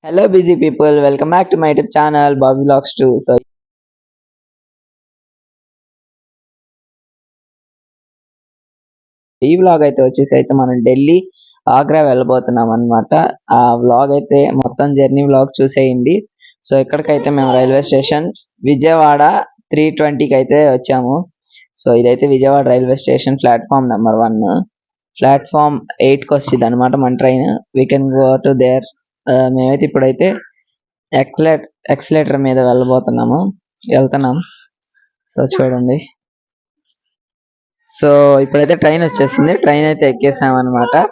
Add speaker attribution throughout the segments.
Speaker 1: Hello busy people, welcome back to my YouTube channel Bobby Vlogs 2. So ఈ vlog అయితే వచ్చేసి మనం ఢిల్లీ ఆగ్రా వెళ్ళబోతున్నాం అన్నమాట. ఆ వ్లాగ్ అయితే మొత్తం జర్నీ వ్లాగ్ చూసేయండి. సో ఇక్కడికైతే మేము రైల్వే స్టేషన్ విజయవాడ 3:20కి అయితే వచ్చాము. సో ఇదైతే Vijayawada railway station platform number 1. Platform 8కి వచ్చింది అనమాట మన train. We can go to there. మేమైతే ఇప్పుడైతే ఎక్సలేటర్ మీద వెళ్తున్నాం. సో చూడండి. సో ఇప్పుడైతే ట్రైన్ వచ్చేసింది. ట్రైన్ అయితే ఎక్కేసాం అనమాట.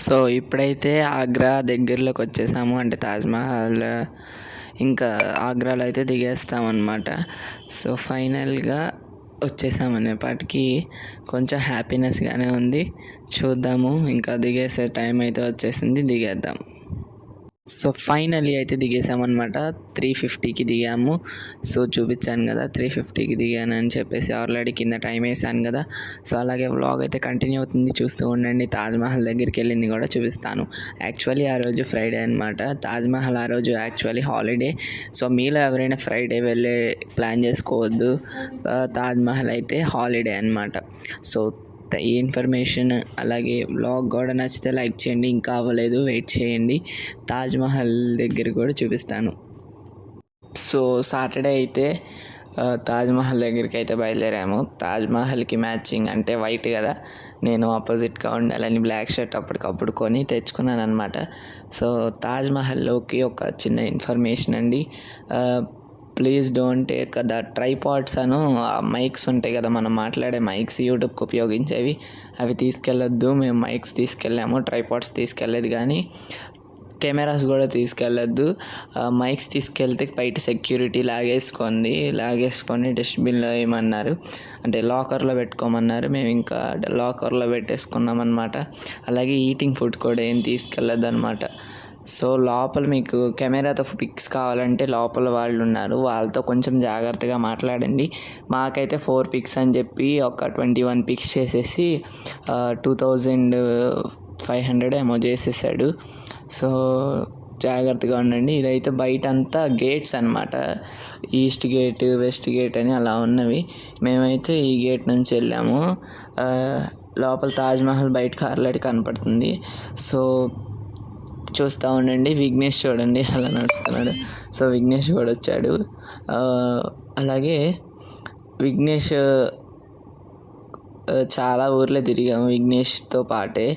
Speaker 1: సో ఇప్పుడైతే ఆగ్రా దగ్గరలోకి వచ్చేసాము. అంటే తాజ్మహల్ ఇంకా ఆగ్రాలో అయితే దిగేస్తామన్నమాట. సో ఫైనల్గా వచ్చేసామనేపాటికి కొంచెం హ్యాపీనెస్గానే ఉంది. చూద్దాము, ఇంకా దిగేసే టైం అయితే వచ్చేసింది, దిగేద్దాం. సో ఫైనలీ అయితే దిగేసామన్నమాట. 3:50కి దిగాము. సో చూపించాను కదా 3:50కి దిగాను అని చెప్పేసి. ఆల్రెడీ కింద టైం వేసాను కదా. సో అలాగే వ్లాగ్ అయితే కంటిన్యూ అవుతుంది, చూస్తూ ఉండండి. తాజ్మహల్ దగ్గరికి వెళ్ళింది కూడా చూపిస్తాను. యాక్చువల్లీ ఆ రోజు ఫ్రైడే అనమాట. తాజ్మహల్ ఆ రోజు యాక్చువల్లీ హాలిడే. సో మీలో ఎవరైనా ఫ్రైడే వెళ్ళే ప్లాన్ చేసుకోవద్దు. తాజ్మహల్ అయితే హాలిడే అనమాట. సో ఈ ఇన్ఫర్మేషన్ అలాగే వ్లాగ్ కూడా నచ్చితే లైక్ చేయండి. ఇంకా అవ్వలేదు, వెయిట్ చేయండి. తాజ్మహల్ దగ్గర కూడా చూపిస్తాను. సో సాటర్డే అయితే తాజ్మహల్ దగ్గరికి అయితే బయలుదేరాము. తాజ్మహల్కి మ్యాచింగ్ అంటే వైట్ కదా, నేను ఆపోజిట్గా ఉండాలని బ్లాక్ షర్ట్ అప్పటికప్పుడు కొని తెచ్చుకున్నాను అనమాట. సో తాజ్మహల్లోకి ఒక చిన్న ఇన్ఫర్మేషన్ అండి. Please don't take the tripods mics ఉంటాయి కదా, మనం మాట్లాడే మైక్స్ యూట్యూబ్కి ఉపయోగించేవి, అవి తీసుకెళ్ళొద్దు. మేము మైక్స్ తీసుకెళ్ళాము, ట్రైపాడ్స్ తీసుకెళ్ళలేదు, కానీ కెమెరాస్ కూడా తీసుకెళ్ళొద్దు. మైక్స్ తీసుకెళ్తే బయట సెక్యూరిటీ లాగేసుకొని డస్ట్బిన్లో వేయమన్నారు. అంటే లాకర్లో పెట్టుకోమన్నారు. మేము ఇంకా లాకర్లో పెట్టేసుకున్నాం అనమాట. అలాగే ఈటింగ్ ఫుడ్ కూడా ఏం తీసుకెళ్ళొద్దు అనమాట. సో లోపల మీకు కెమెరాతో పిక్స్ కావాలంటే లోపల వాళ్ళు ఉన్నారు, వాళ్ళతో కొంచెం జాగ్రత్తగా మాట్లాడండి. మాకైతే 4 పిక్స్ అని చెప్పి ఒక 21 పిక్స్ చేసేసి 2500 ఏమో చేసేసాడు. సో జాగ్రత్తగా ఉండండి. ఇదైతే బయట అంతా గేట్స్ అనమాట. ఈస్ట్ గేట్, వెస్ట్ గేట్ అని అలా ఉన్నవి. మేమైతే ఈ గేట్ నుంచి వెళ్ళాము. లోపల తాజ్మహల్ బయటకు ఆల్రెడీ కనపడుతుంది. సో చూస్తూ ఉండండి. విఘ్నేష్ చూడండి అలా నడుస్తున్నాడు. సో విఘ్నేష్ కూడా వచ్చాడు. అలాగే విఘ్నేష్ చాలా ఊర్లో తిరిగాము విఘ్నేష్తో పాటే.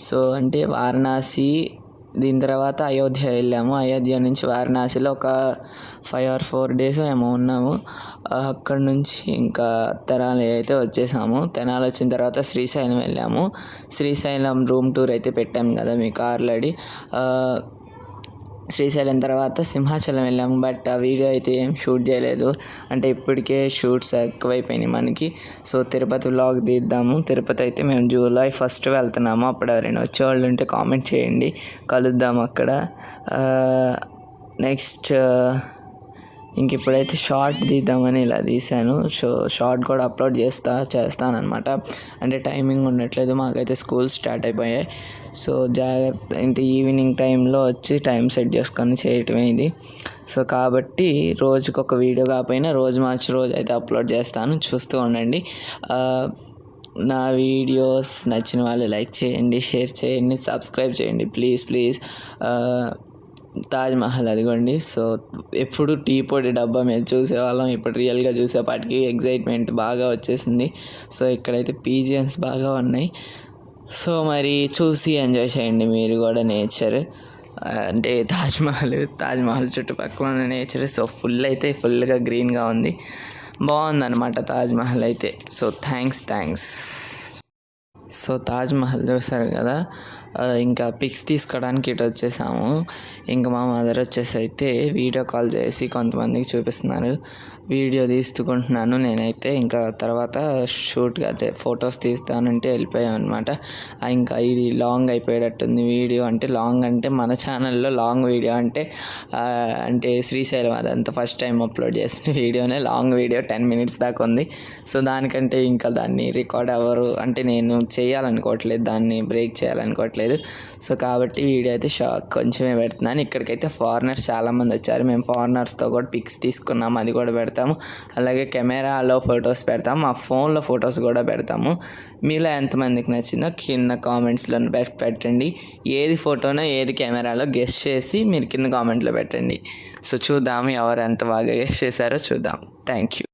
Speaker 1: సో అంటే వారణాసి, దీని తర్వాత అయోధ్య వెళ్ళాము. అయోధ్య నుంచి వారణాసిలో ఒక 5 or 4 days ఏమో ఉన్నాము. అక్కడ నుంచి ఇంకా తెనాలి అయితే వచ్చేసాము. తెనాలి వచ్చిన తర్వాత శ్రీశైలం వెళ్ళాము. శ్రీశైలం రూమ్ టూర్ అయితే పెట్టాము కదా మీకు ఆల్రెడీ. శ్రీశైలం తర్వాత సింహాచలం వెళ్ళాము. బట్ ఆ వీడియో అయితే ఏం షూట్ చేయలేదు, అంటే ఇప్పటికే షూట్స్ ఎక్కువైపోయినాయి మనకి. సో తిరుపతి వ్లాగ్ తీద్దాము. తిరుపతి అయితే మేము July 1st వెళ్తున్నాము. అప్పుడు ఎవరైనా వచ్చేవాళ్ళు ఉంటే కామెంట్ చేయండి, కలుద్దాము అక్కడ. నెక్స్ట్ ఇంక ఇప్పుడైతే షార్ట్ తీద్దామని ఇలా తీసాను. షార్ట్ కూడా అప్లోడ్ చేస్తానన్నమాట. అంటే టైమింగ్ ఉండట్లేదు, మాకైతే స్కూల్ స్టార్ట్ అయిపోయాయి. సో జాగ్రత్త, ఇంత ఈవినింగ్ టైంలో వచ్చి టైం సెట్ చేసుకొని చేయటమే ఇది. సో కాబట్టి రోజుకొక వీడియో కాకపోయినా రోజు అయితే అప్లోడ్ చేస్తాను, చూస్తూ ఉండండి. నా వీడియోస్ నచ్చిన వాళ్ళు లైక్ చేయండి, షేర్ చేయండి, సబ్స్క్రైబ్ చేయండి ప్లీజ్. తాజ్మహల్ అదిగోండి. సో ఎప్పుడు టీ పొడి డబ్బా మీద చూసేవాళ్ళం, ఇప్పుడు రియల్గా చూసేపాటికి ఎగ్జైట్మెంట్ బాగా వచ్చేసింది. సో ఇక్కడైతే పీజియన్స్ బాగా ఉన్నాయి. సో మరి చూసి ఎంజాయ్ చేయండి మీరు కూడా నేచర్. అంటే తాజ్మహల్ చుట్టుపక్కల ఉన్న నేచర్. సో ఫుల్గా గ్రీన్గా ఉంది, బాగుందన్నమాట తాజ్మహల్ అయితే. So thanks. సో తాజ్మహల్ చూసారు కదా, ఇంకా పిక్స్ తీసుకోవడానికి ఇటు వచ్చేసాము. ఇంకా మా మదర్ వచ్చేసి అయితే వీడియో కాల్ చేసి కొంతమందికి చూపిస్తున్నారు. వీడియో తీసుకుంటున్నాను నేనైతే. ఇంకా తర్వాత షూట్గా అదే ఫొటోస్ తీస్తానంటే వెళ్ళిపోయాం అనమాట. ఇంకా ఇది లాంగ్ అయిపోయేటట్టుంది వీడియో. అంటే లాంగ్ అంటే మన ఛానల్లో లాంగ్ వీడియో అంటే శ్రీశైలం అదంతా ఫస్ట్ టైం అప్లోడ్ చేసిన వీడియోనే లాంగ్ వీడియో 10 minutes దాకా ఉంది. సో దానికంటే ఇంకా దాన్ని రికార్డ్ అవ్వరు అంటే నేను చేయాలనుకోవట్లేదు, దాన్ని బ్రేక్ చేయాలనుకోవట్లేదు. సో కాబట్టి వీడియో అయితే కొంచెమే పెడుతున్నాను. ఇక్కడికైతే ఫారినర్స్ చాలామంది వచ్చారు. మేము ఫారినర్స్తో కూడా పిక్స్ తీసుకున్నాము, అది కూడా పెడతాము. అలాగే కెమెరాలో ఫొటోస్ పెడతాము, మా ఫోన్లో ఫొటోస్ కూడా పెడతాము. మీలో ఎంతమందికి నచ్చిందో కింద కామెంట్స్లో పెట్టండి. ఏది ఫోటోనో ఏది కెమెరాలో గెస్ చేసి మీరు కింద కామెంట్లో పెట్టండి. సో చూద్దాము ఎవరు ఎంత బాగా గెస్ చేశారో చూద్దాం. Thank you.